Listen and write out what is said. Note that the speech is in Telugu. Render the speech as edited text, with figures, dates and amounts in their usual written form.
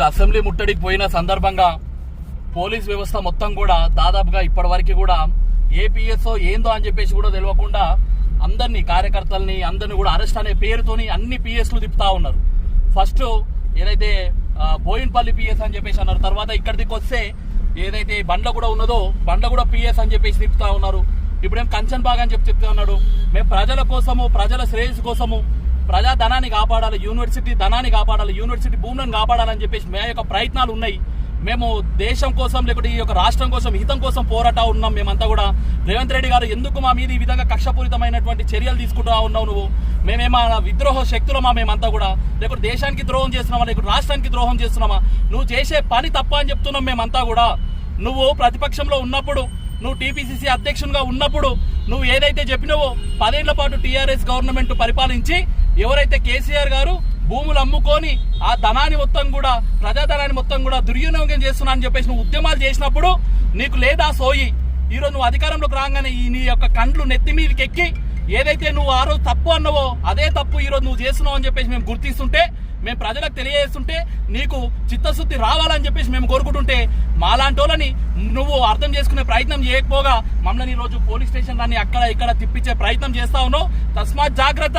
అసెంబ్లీ ముట్టడికి పోయిన సందర్భంగా పోలీస్ వ్యవస్థ మొత్తం కూడా దాదాపుగా ఇప్పటి వరకు కూడా ఏపీఎస్ఓ ఏందో అని చెప్పేసి కూడా తెలియకుండా అందరినీ కార్యకర్తల్ని అందరినీ కూడా అరెస్ట్ అనే పేరుతోని అన్ని పిఎస్లు తిప్పుతా ఉన్నారు. ఫస్ట్ ఏదైతే బోయిన్పల్లి పిఎస్ అని చెప్పేసి అన్నారు, తర్వాత ఇక్కడికి వస్తే ఏదైతే బండ్ల కూడా ఉన్నదో బండ్ల కూడా పిఎస్ అని చెప్పేసి తిప్పుతా ఉన్నారు. ఇప్పుడేం కంచన్ బాగా అని చెప్తా ఉన్నాడు. మేము ప్రజల కోసము, ప్రజల శ్రేయస్సు కోసము, ప్రజా ధనాన్ని కాపాడాలి, యూనివర్సిటీ ధనాన్ని కాపాడాలి, యూనివర్సిటీ భూములను కాపాడాలని చెప్పేసి మే యొక్క ప్రయత్నాలు ఉన్నాయి. మేము దేశం కోసం లేకపోతే ఈ యొక్క రాష్ట్రం కోసం, హితం కోసం పోరాటా ఉన్నాం. మేమంతా కూడా రేవంత్ రెడ్డి గారు ఎందుకు మా మీద ఈ విధంగా కక్షపూరితమైనటువంటి చర్యలు తీసుకుంటా ఉన్నావు, నువ్వు మేమేమా విద్రోహ శక్తులమా, మేమంతా కూడా లేకపోతే దేశానికి ద్రోహం చేస్తున్నామా, లేకపోతే రాష్ట్రానికి ద్రోహం చేస్తున్నామా, నువ్వు చేసే పని తప్ప అని చెప్తున్నాం మేమంతా కూడా. నువ్వు ప్రతిపక్షంలో ఉన్నప్పుడు, నువ్వు టీపీసీసీ అధ్యక్షునిగా ఉన్నప్పుడు నువ్వు ఏదైతే చెప్పినావో 10 ఏళ్ల పాటు టీఆర్ఎస్ గవర్నమెంట్ పరిపాలించి ఎవరైతే కేసీఆర్ గారు భూములు అమ్ముకొని ఆ ధనాన్ని మొత్తం కూడా, ప్రజాధనాన్ని మొత్తం కూడా దుర్వినియోగం చేస్తున్నా అని చెప్పేసి నువ్వు ఉద్యమాలు చేసినప్పుడు నీకు లేదా సోయి, ఈరోజు నువ్వు అధికారంలోకి రాగానే నీ యొక్క కండ్లు నెత్తి మీదకి ఎక్కి ఏదైతే నువ్వు ఆ రోజు తప్పు అన్నావో అదే తప్పు ఈరోజు నువ్వు చేస్తున్నావు అని చెప్పేసి మేము గుర్తిస్తుంటే, మేము ప్రజలకు తెలియజేస్తుంటే నీకు చిత్తశుద్ధి రావాలని చెప్పేసి మేము కోరుకుంటుంటే, మాలాంటి వాళ్ళని నువ్వు అర్థం చేసుకునే ప్రయత్నం చేయకపోగా మమ్మల్ని ఈరోజు పోలీస్ స్టేషన్ అక్కడ ఇక్కడ తిప్పించే ప్రయత్నం చేస్తా ఉన్నావు. తస్మాత్ జాగ్రత్త.